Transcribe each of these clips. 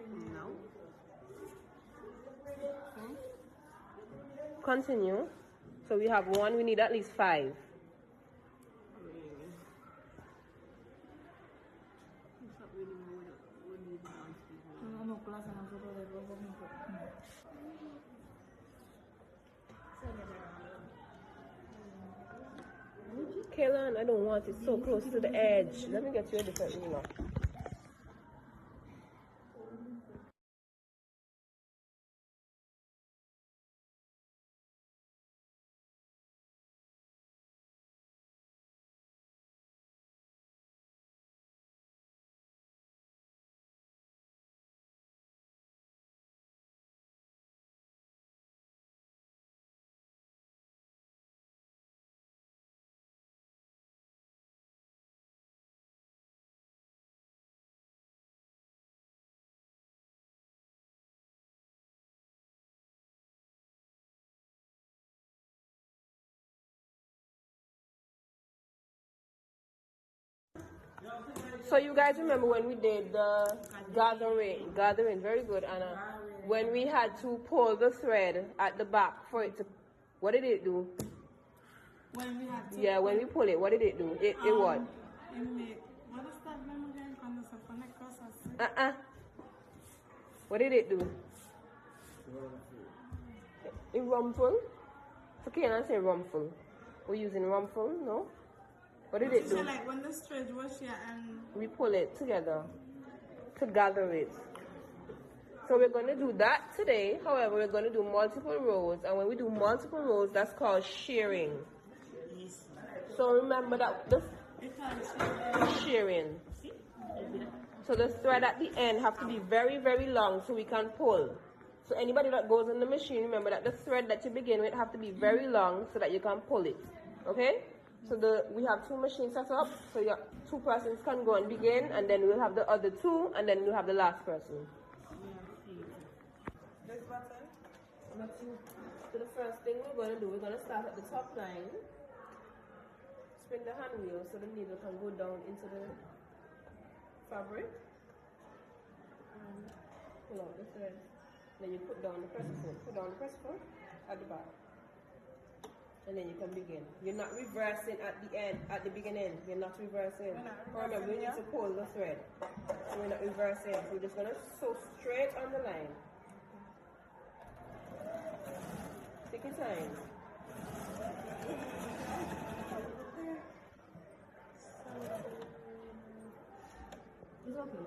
No. Continue. So we have 1, we need at least 5. Kaylan, I don't want it so close to the edge. Let me get you a different ruler. So you guys remember when we did the gathering, very good, Anna. When we had to pull the thread at the back for it to, what did it do? When we had to, yeah, when we pull it, what did it do? It what? What is that name again? Cuando se pone cosas. What did it do? It rumpled. So can I say rumple? We're using rumple, no? What did it do? Like when the thread was here and we pull it together to gather it. So we're going to do that today. However, we're going to do multiple rows, and when we do multiple rows, that's called shearing. So remember that the shearing. So the thread at the end have to be very, very long so we can pull. So anybody that goes in the machine, remember that the thread that you begin with have to be very long so that you can pull it. Okay? So we have 2 machines set up, so 2 persons can go and begin, and then we'll have the other 2, and then we'll have the last person. this button. So the first thing we're going to do, we're going to start at the top line, spin the hand wheel so the needle can go down into the fabric, and pull out the thread. Then you put down the press foot at the back. And then you can begin. You're not reversing at the end, at the beginning. You're not reversing. Remember, we need to pull the thread. So we're not reversing. So we're just going to sew straight on the line. Take your time. It's okay.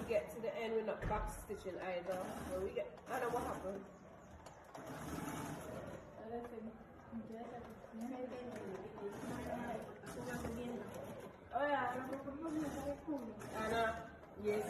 Get to the end, we're not back stitching either. When we get, I don't know what happened. Oh yeah, Anna, yes.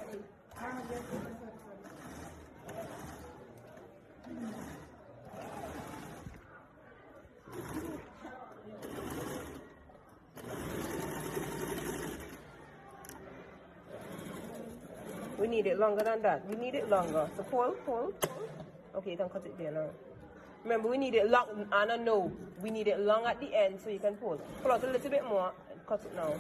We need it longer than that. We need it longer. So pull. Okay, you can cut it there now. Remember, we need it long. Anna, no. We need it long at the end so you can pull. Pull out a little bit more and cut it now.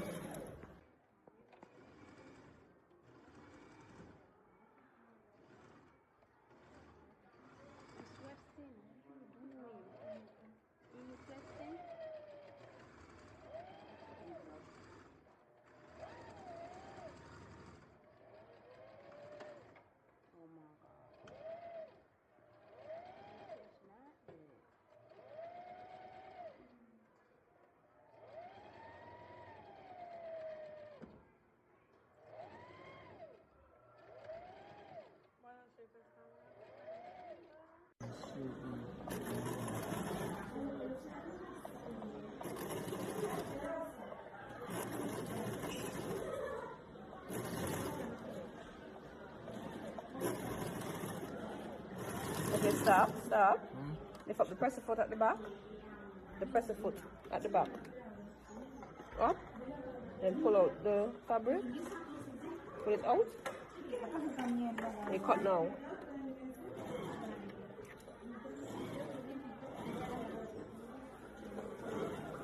Okay, stop. Lift up the presser foot at the back. The presser foot at the back. Up. Then pull out the fabric. Pull it out. You cut now.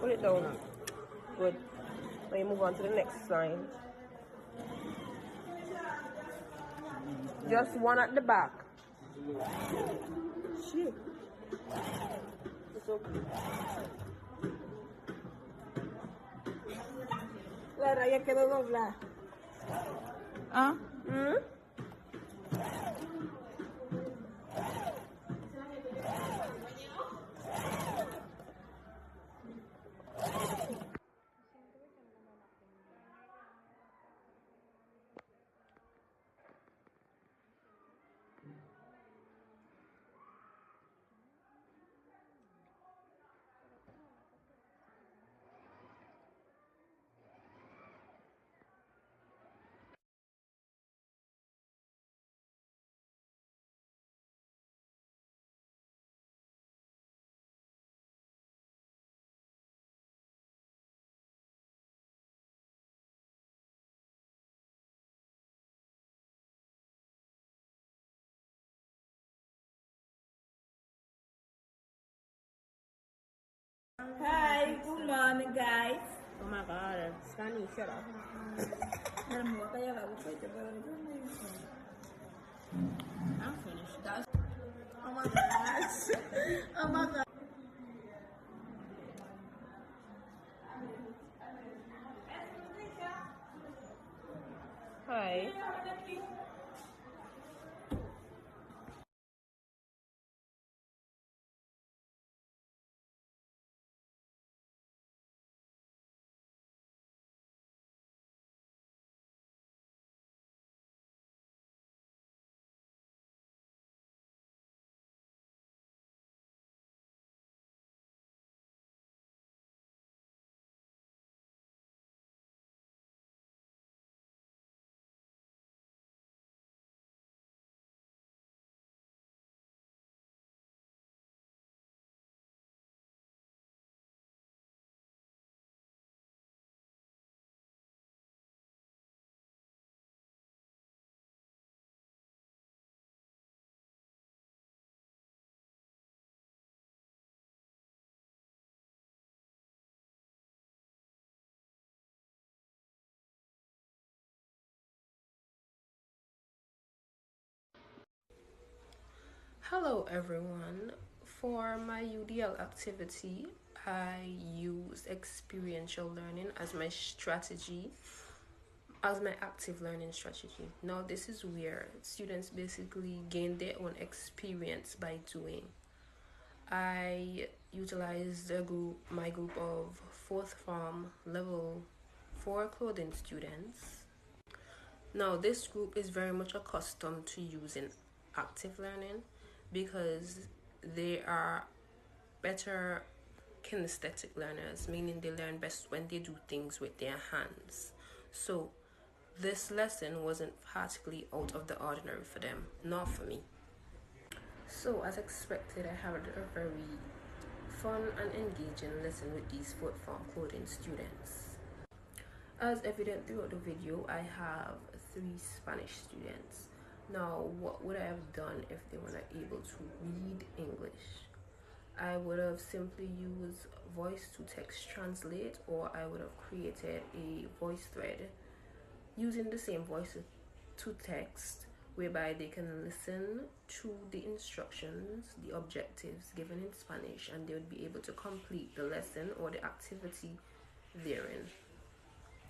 Pull it down. Good. Now you move on to the next line. Just one at the back. Shit. It's okay. La raya quedó doblada. ¿Ah? Hi, good morning, guys. Oh my god, Scanny, shut up. I'm finished. That's oh my gosh. Oh my god. Hi. Hello everyone. For my UDL activity, I used experiential learning as my strategy, as my active learning strategy. Now this is where students basically gain their own experience by doing. I utilized my group of 4th form level 4 clothing students. Now this group is very much accustomed to using active learning because they are better kinesthetic learners, meaning they learn best when they do things with their hands. So this lesson wasn't particularly out of the ordinary for them, not for me. So as expected, I had a very fun and engaging lesson with these 4th form clothing students. As evident throughout the video, I have 3 Spanish students. Now, what would I have done if they were not able to read English? I would have simply used voice to text translate, or I would have created a voice thread using the same voice to text, whereby they can listen to the instructions, the objectives given in Spanish, and they would be able to complete the lesson or the activity therein.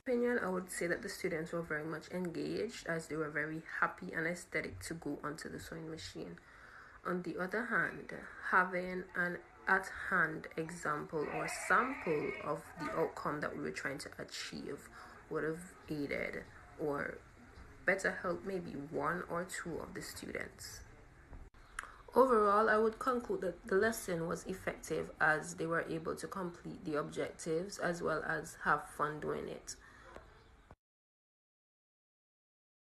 Opinion, I would say that the students were very much engaged, as they were very happy and aesthetic to go onto the sewing machine. On the other hand, having an at-hand example or sample of the outcome that we were trying to achieve would have aided or better helped maybe 1 or 2 of the students. Overall, I would conclude that the lesson was effective as they were able to complete the objectives as well as have fun doing it.